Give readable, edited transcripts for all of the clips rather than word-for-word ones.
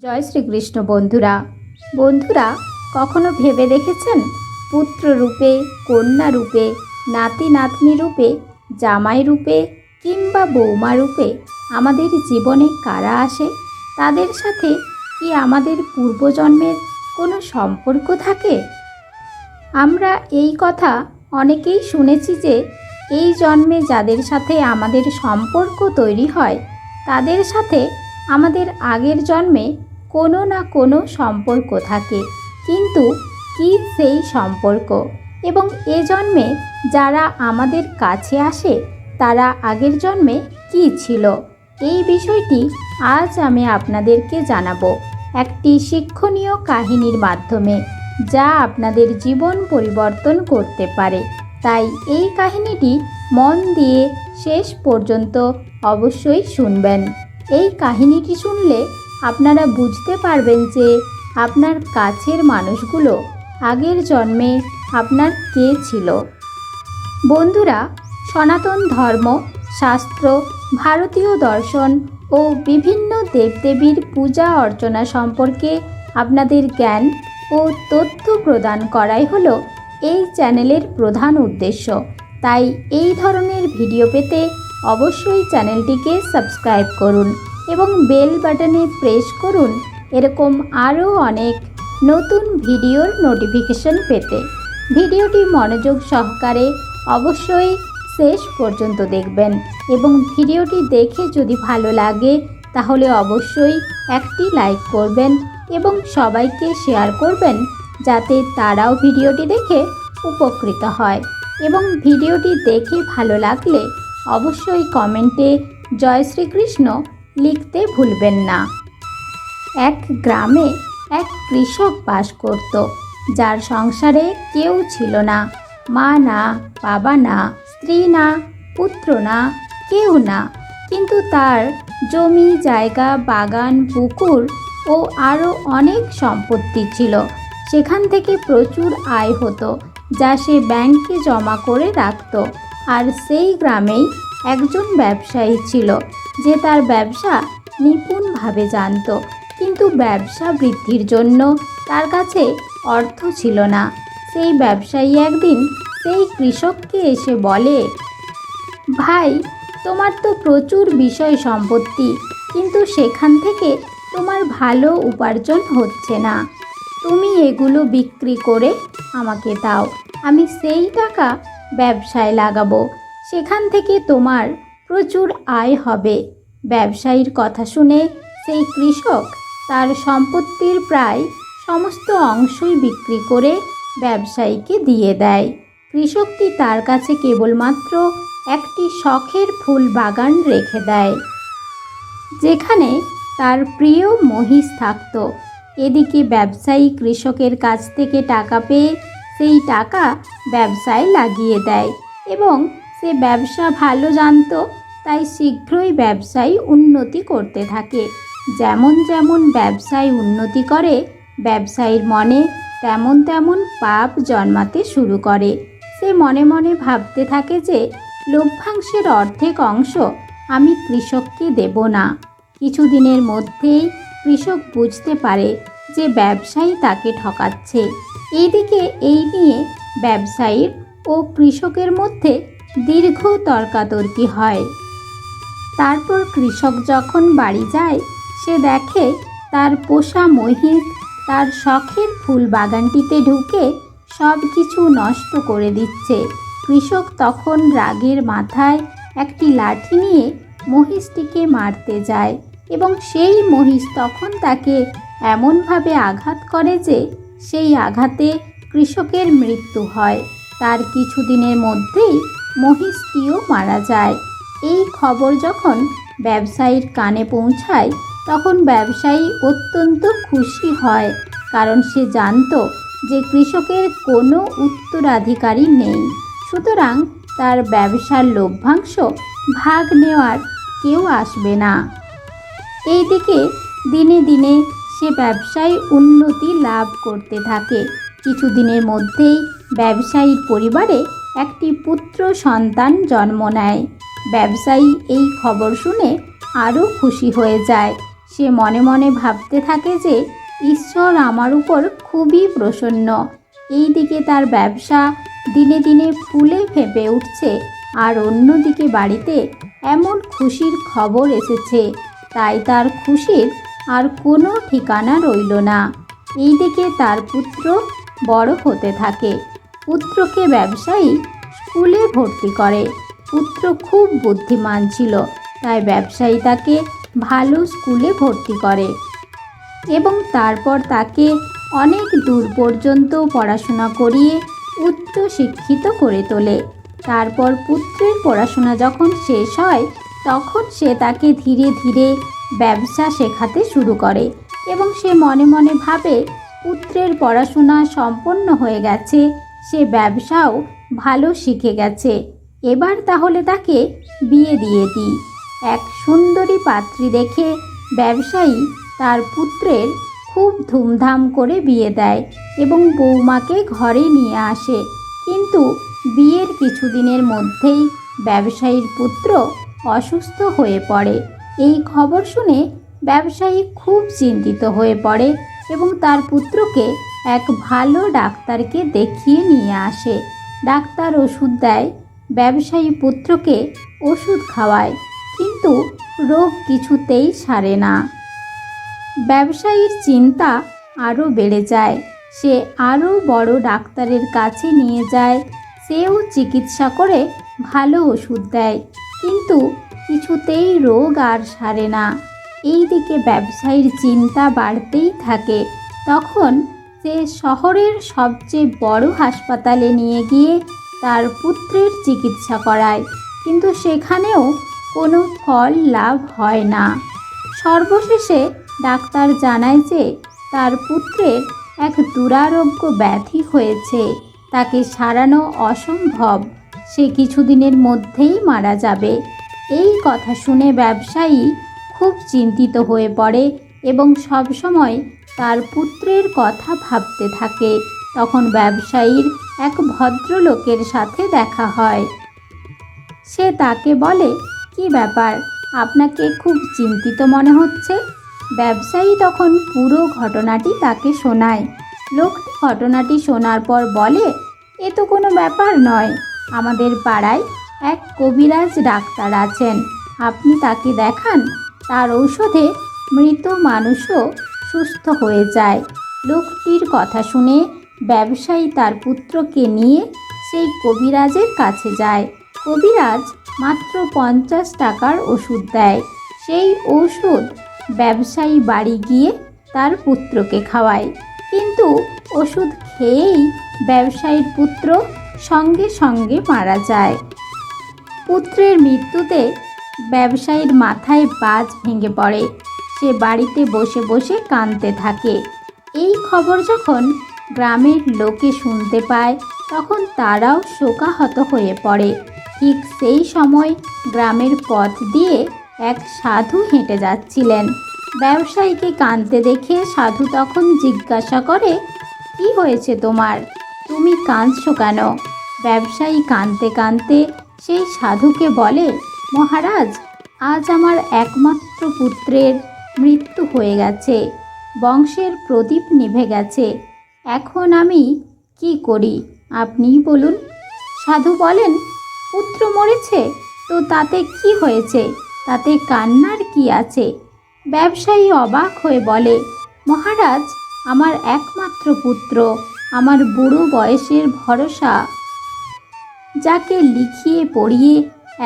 জয় শ্রীকৃষ্ণ। বন্ধুরা কখনো ভেবে দেখেছেন পুত্র রূপে, কন্যা রূপে, নাতি নাতনি রূপে, জামাই রূপে কিংবা বৌমা রূপে আমাদের জীবনে কারা আসে? তাদের সাথে কি আমাদের পূর্বজন্মের কোনো সম্পর্ক থাকে? আমরা এই কথা অনেকেই শুনেছি যে এই জন্মে যাদের সাথে আমাদের সম্পর্ক তৈরি হয় তাদের সাথে আমাদের আগের জন্মে কোনো না কোনো সম্পর্ক থাকে, কিন্তু কী সেই সম্পর্ক এবং এ জন্মে যারা আমাদের কাছে আসে তারা আগের জন্মে কী ছিল, এই বিষয়টি আজ আমি আপনাদেরকে জানাবো একটি শিক্ষণীয় কাহিনীর মাধ্যমে, যা আপনাদের জীবন পরিবর্তন করতে পারে। তাই এই কাহিনীটি মন দিয়ে শেষ পর্যন্ত অবশ্যই শুনবেন। এই কাহিনীটি শুনলে আপনারা বুঝতে পারবেন যে আপনার কাছের মানুষগুলো আগের জন্মে আপনার কে ছিল। বন্ধুরা, সনাতন ধর্ম, শাস্ত্র, ভারতীয় দর্শন ও বিভিন্ন দেবদেবীর পূজা অর্চনা সম্পর্কে আপনাদের জ্ঞান ও তথ্য প্রদান করাই হলো এই চ্যানেলের প্রধান উদ্দেশ্য। তাই এই ধরনের ভিডিও পেতে অবশ্যই চ্যানেলটিকে সাবস্ক্রাইব করুন এবং বেল বাটনে প্রেস করুন এরকম আরও অনেক নতুন ভিডিওর নোটিফিকেশন পেতে। ভিডিওটি মনোযোগ সহকারে অবশ্যই শেষ পর্যন্ত দেখবেন এবং ভিডিওটি দেখে যদি ভালো লাগে তাহলে অবশ্যই একটি লাইক করবেন এবং সবাইকে শেয়ার করবেন যাতে তারাও ভিডিওটি দেখে উপকৃত হয়। এবং ভিডিওটি দেখে ভালো লাগলে অবশ্যই কমেন্টে জয় শ্রীকৃষ্ণ লিখতে ভুলবেন না। এক গ্রামে এক কৃষক বাস করত, যার সংসারে কেউ ছিল না। মা না, বাবা না, স্ত্রী না, পুত্র না, কেউ না। কিন্তু তার জমি জায়গা, বাগান, পুকুর ও আরও অনেক সম্পত্তি ছিল। সেখান থেকে প্রচুর আয় হতো, যা সে ব্যাংকে জমা করে রাখত। আর সেই গ্রামেই একজন ব্যবসায়ী ছিল যে তার ব্যবসা নিপুণভাবে জানত, কিন্তু ব্যবসা বৃদ্ধির জন্য তার কাছে অর্থ ছিল না। সেই ব্যবসায়ী একদিন সেই কৃষককে এসে বলে, ভাই, তোমার তো প্রচুর বিষয় সম্পত্তি, কিন্তু সেখান থেকে তোমার ভালো উপার্জন হচ্ছে না। তুমি এগুলো বিক্রি করে আমাকে দাও, আমি সেই টাকা ব্যবসায় লাগাবো, সেখান থেকে তোমার প্রচুর আয় হবে। ব্যবসায়ীর কথা শুনে সেই কৃষক তার সম্পত্তির প্রায় সমস্ত অংশই বিক্রি করে ব্যবসায়ীকে দিয়ে দেয়। কৃষকটি তার কাছে কেবলমাত্র একটি শখের ফুল বাগান রেখে দেয়, যেখানে তার প্রিয় মহিষ থাকত। এদিকে ব্যবসায়ী কৃষকের কাছ থেকে টাকা পেয়ে সেই টাকা ব্যবসায় লাগিয়ে দেয় এবং সে ব্যবসা ভালো জানত, তাই শীঘ্রই ব্যবসায়ী উন্নতি করতে থাকে। যেমন যেমন ব্যবসায় উন্নতি করে, ব্যবসায়ীর মনে তেমন তেমন পাপ জন্মাতে শুরু করে। সে মনে মনে ভাবতে থাকে যে লভ্যাংশের অর্ধেক অংশ আমি কৃষককে দেব না। কিছুদিনের মধ্যেই কৃষক বুঝতে পারে যে ব্যবসায়ী তাকে ঠকাচ্ছে। এইদিকে এই নিয়ে ব্যবসায়ীর ও কৃষকের মধ্যে দীর্ঘ তর্কাতর্কি হয়। তারপর কৃষক যখন বাড়ি যায়, সে দেখে তার পোষা মহিষ তার শখের ফুল বাগানটিতে ঢুকে সব কিছু নষ্ট করে দিচ্ছে। কৃষক তখন রাগের মাথায় একটি লাঠি নিয়ে মহিষটিকে মারতে যায় এবং সেই মহিষ তখন তাকে এমনভাবে আঘাত করে যে সেই আঘাতে কৃষকের মৃত্যু হয়। তার কিছুদিনের মধ্যেই মহিষটিও মারা যায়। এই খবর যখন ব্যবসায়ীর কানে পৌঁছায়, তখন ব্যবসায়ী অত্যন্ত খুশি হয়, কারণ সে জানত যে কৃষকের কোনো উত্তরাধিকারী নেই, সুতরাং তার ব্যবসার লভ্যাংশ ভাগ নেওয়ার কেউ আসবে না। এইদিকে দিনে দিনে সে ব্যবসায় উন্নতি লাভ করতে থাকে। কিছুদিনের মধ্যেই ব্যবসায়ীর পরিবারে একটি পুত্র সন্তান জন্ম নেয়। ব্যবসায়ী এই খবর শুনে আরও খুশি হয়ে যায়। সে মনে মনে ভাবতে থাকে যে ঈশ্বর আমার উপর খুবই প্রসন্ন। এইদিকে তার ব্যবসা দিনে দিনে ফুলে ফেঁপে উঠছে, আর অন্যদিকে বাড়িতে এমন খুশির খবর এসেছে, তাই তার খুশির আর কোনো ঠিকানা রইল না। এইদিকে তার পুত্র বড় হতে থাকে। পুত্রকে ব্যবসায়ী স্কুলে ভর্তি করে। পুত্র খুব বুদ্ধিমান ছিল, তাই ব্যবসায়ী তাকে ভালো স্কুলে ভর্তি করে এবং তারপর তাকে অনেক দূর পর্যন্ত পড়াশোনা করিয়ে উচ্চ শিক্ষিত করে তোলে। তারপর পুত্রের পড়াশোনা যখন শেষ হয়, তখন সে তাকে ধীরে ধীরে ব্যবসা শেখাতে শুরু করে এবং সে মনে মনে ভাবে পুত্রের পড়াশোনা সম্পন্ন হয়ে গেছে, সে ব্যবসাও ভালো শিখে গেছে, এবার তাহলে তাকে বিয়ে দিয়ে দিই। এক সুন্দরী পাত্রী দেখে ব্যবসায়ী তার পুত্রের খুব ধুমধাম করে বিয়ে দেয় এবং বৌমাকে ঘরে নিয়ে আসে। কিন্তু বিয়ের কিছুদিনের মধ্যেই ব্যবসায়ীর পুত্র অসুস্থ হয়ে পড়ে। এই খবর শুনে ব্যবসায়ী খুব চিন্তিত হয়ে পড়ে এবং তার পুত্রকে এক ভালো ডাক্তারকে দেখিয়ে নিয়ে আসে। ডাক্তার ওষুধ দেয়, ব্যবসায়ী পুত্রকে ওষুধ খাওয়ায়, কিন্তু রোগ কিছুতেই সারে না। ব্যবসায়ীর চিন্তা আরও বেড়ে যায়। সে আরও বড় ডাক্তারের কাছে নিয়ে যায়, সেও চিকিৎসা করে ভালো ওষুধ দেয়, কিন্তু কিছুতেই রোগ আর সারে না। এইদিকে ব্যবসায়ীর চিন্তা বাড়তেই থাকে। তখন সে শহরের সবচেয়ে বড় হাসপাতালে নিয়ে গিয়ে তার পুত্রের চিকিৎসা করায়, কিন্তু সেখানেও কোনো ফল লাভ হয় না। সর্বশেষে ডাক্তার জানায় যে তার পুত্রের এক দুরারোগ্য ব্যাধি হয়েছে, তাকে সারানো অসম্ভব, সে কিছুদিনের মধ্যেই মারা যাবে। এই কথা শুনে ব্যবসায়ী খুব চিন্তিত হয়ে পড়ে এবং সবসময় তার পুত্রের কথা ভাবতে থাকে। তখন ব্যবসায়ীর এক ভদ্রলোকের সাথে দেখা হয়। সে তাকে বলে, কি ব্যাপার, আপনাকে খুব চিন্তিত মনে হচ্ছে। ব্যবসায়ী তখন পুরো ঘটনাটি তাকে শোনায়। লোকটি ঘটনাটি শোনার পর বলে, এ তো কোনো ব্যাপার নয়, আমাদের পাড়ায় এক কবিরাজ ডাক্তার আছেন, আপনি তাকে দেখান, তার ঔষধে মৃত মানুষও সুস্থ হয়ে যায়। লোকটির কথা শুনে ব্যবসায়ী তার পুত্রকে নিয়ে সেই কবিরাজের কাছে যায়। কবিরাজ মাত্র 50 টাকার ওষুধ দেয়। সেই ওষুধ ব্যবসায়ী বাড়ি গিয়ে তার পুত্রকে খাওয়ায়, কিন্তু ওষুধ খেয়েই ব্যবসায়ীর পুত্র সঙ্গে সঙ্গে মারা যায়। পুত্রের মৃত্যুতে ব্যবসায়ীর মাথায় বাজ ভেঙে পড়ে। সে বাড়িতে বসে বসে কাঁদতে থাকে। এই খবর যখন গ্রামের লোকে শুনতে পায়, তখন তারাও শোকাহত হয়ে পড়ে। ঠিক সেই সময় গ্রামের পথ দিয়ে এক সাধু হেঁটে যাচ্ছিলেন। ব্যবসায়ীকে কাঁদতে দেখে সাধু তখন জিজ্ঞাসা করে, কি হয়েছে তোমার, তুমি কাঁদছো কেন? ব্যবসায়ী কাঁদতে কাঁদতে সেই সাধুকে বলে, মহারাজ, আজ আমার একমাত্র পুত্রের মৃত্যু হয়ে গেছে, বংশের প্রদীপ নিভে গেছে, এখন আমি কি করি আপনিই বলুন। সাধু বলেন, পুত্র মরেছে তো তাতে কি হয়েছে, তাতে কান্নার কি আছে? ব্যবসায়ী অবাক হয়ে বলে, মহারাজ, আমার একমাত্র পুত্র, আমার বুড়ো বয়সের ভরসা, যাকে লিখিয়ে পড়িয়ে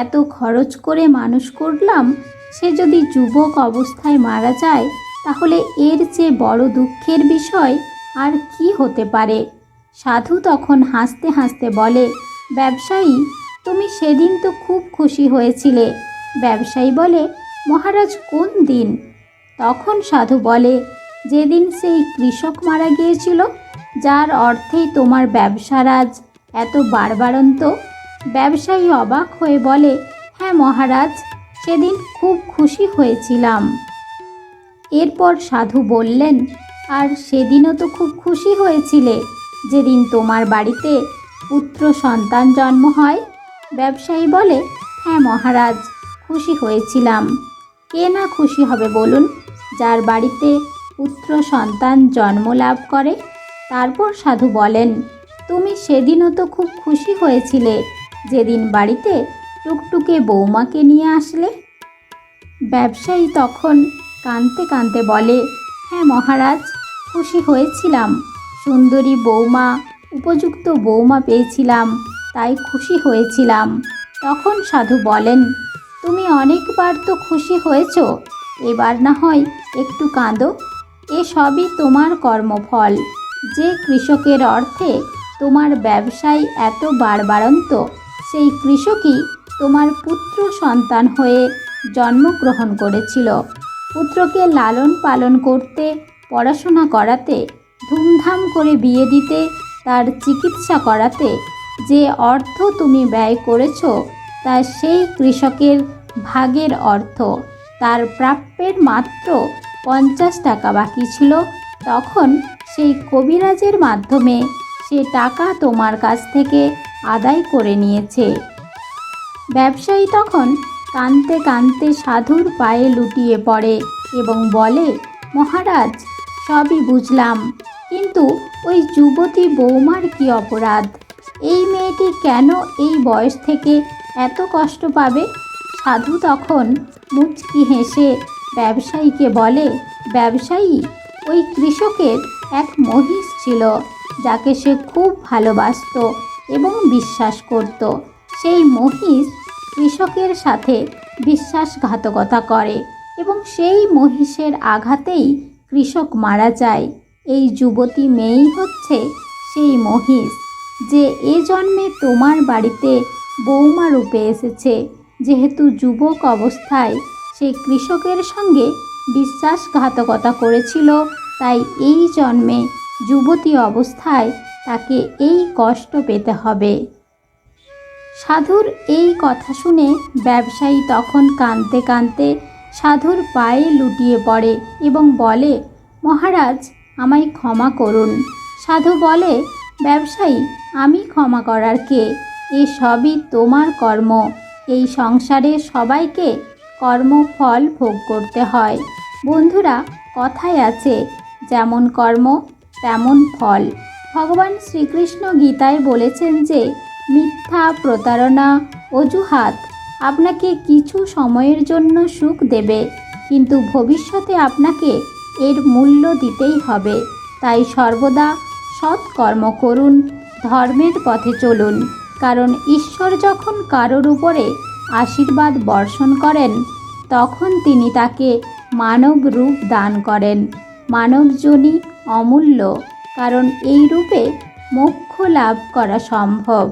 এত খরচ করে মানুষ করলাম, সে যদি যুবক অবস্থায় মারা যায়, তাহলে এর চেয়ে বড় দুঃখের বিষয় আর কি হতে পারে? সাধু তখন হাসতে হাসতে বলে, ব্যবসায়ী, তুমি সেদিন তো খুব খুশি হয়েছিলে। ব্যবসায়ী বলে, মহারাজ, কোন দিন? তখন সাধু বলে, যেদিন সেই কৃষক মারা গিয়েছিল, যার অর্থেই তোমার ব্যবসার আজ এত বাড়বাড়ন্ত। ব্যবসায়ী অবাক হয়ে বলে, হ্যাঁ মহারাজ, সেদিন খুব খুশি হয়েছিলাম। এরপর সাধু বললেন, আর সেদিনও তো খুব খুশি হয়েছিলে, যেদিন তোমার বাড়িতে পুত্র সন্তান জন্ম হয়। ব্যবসায়ী বলে, হ্যাঁ মহারাজ, খুশি হয়েছিলাম। কে না খুশি হবে বলুন? যার বাড়িতে পুত্র সন্তান জন্ম লাভ করে। তারপর সাধু বলেন, তুমি সেদিনও তো খুব খুশি হয়েছিলে যেদিন বাড়িতে টুকটুকে বৌমাকে নিয়ে আসলে। ব্যবসায়ী তখন কাঁদতে কাঁদতে বলে, হ্যাঁ মহারাজ, খুশি হয়েছিলাম। সুন্দরী বৌমা, উপযুক্ত বৌমা পেয়েছিলাম, তাই খুশি হয়েছিলাম। তখন সাধু বলেন, তুমি অনেকবার তো খুশি হয়েছো, এবার না হয় একটু কাঁদো। এ সবই তোমার কর্মফল। যে কৃষকের অর্থে তোমার ব্যবসায় এত বাড়বাড়ন্ত, সেই কৃষকই তোমার পুত্র সন্তান হয়ে জন্মগ্রহণ করেছিল। পুত্রকে লালন পালন করতে, পড়াশোনা করাতে, ধুমধাম করে বিয়ে দিতে, তার চিকিৎসা করাতে যে অর্থ তুমি ব্যয় করেছ, তা সেই কৃষকের ভাগের অর্থ। তার প্রাপ্যের মাত্র 50 টাকা বাকি ছিল। তখন সেই কবিরাজের মাধ্যমে সে টাকা তোমার কাছ থেকে আদায় করে নিয়েছে। ব্যবসায়ী তখন কাঁদতে কাঁদতে সাধুর পায়ে লুটিয়ে পড়ে এবং বলে, মহারাজ, সবই বুঝলাম, কিন্তু ওই যুবতী বৌমার কি অপরাধ? এই মেয়েটি কেন এই বয়স থেকে এত কষ্ট পাবে? সাধু তখন মুচকি হেসে ব্যবসায়ীকে বলে, ব্যবসায়ী, ওই কৃষকের এক মহিষ ছিল, যাকে সে খুব ভালোবাসত এবং বিশ্বাস করত। সেই মহিষ কৃষকের সাথে বিশ্বাসঘাতকতা করে এবং সেই মহিষের আঘাতেই কৃষক মারা যায়। এই যুবতী মেয়েই হচ্ছে সেই মহিষ, যে এ জন্মে তোমার বাড়িতে বৌমা রূপে এসেছে। যেহেতু যুবক অবস্থায় সে কৃষকের সঙ্গে বিশ্বাসঘাতকতা করেছিল, তাই এই জন্মে যুবতী অবস্থায় তাকে এই কষ্ট পেতে হবে। সাধুর এই কথা শুনে ব্যবসায়ী তখন কাঁদতে কাঁদতে সাধুর পায়ে লুটিয়ে পড়ে এবং বলে, মহারাজ, আমায় ক্ষমা করুন। সাধু বলে, ব্যবসায়ী, আমি ক্ষমা করার কে? এ সবই তোমার কর্ম। এই সংসারে সবাইকে কর্মফল ভোগ করতে হয়। বন্ধুরা, কথায় আছে, যেমন কর্ম তেমন ফল। ভগবান শ্রীকৃষ্ণ গীতায় বলেছেন যে মিথ্যা, প্রতারণা, অজুহাত আপনাকে কিছু সময়ের জন্য সুখ দেবে, কিন্তু ভবিষ্যতে আপনাকে এর মূল্য দিতেই হবে। তাই সর্বদা সৎকর্ম করুন, ধর্মের পথে চলুন, কারণ ঈশ্বর যখন কারোর উপরে আশীর্বাদ বর্ষণ করেন, তখন তিনি তাকে মানব রূপ দান করেন। মানবজনী অমূল্য, কারণ এই রূপে মোক্ষ লাভ করা সম্ভব।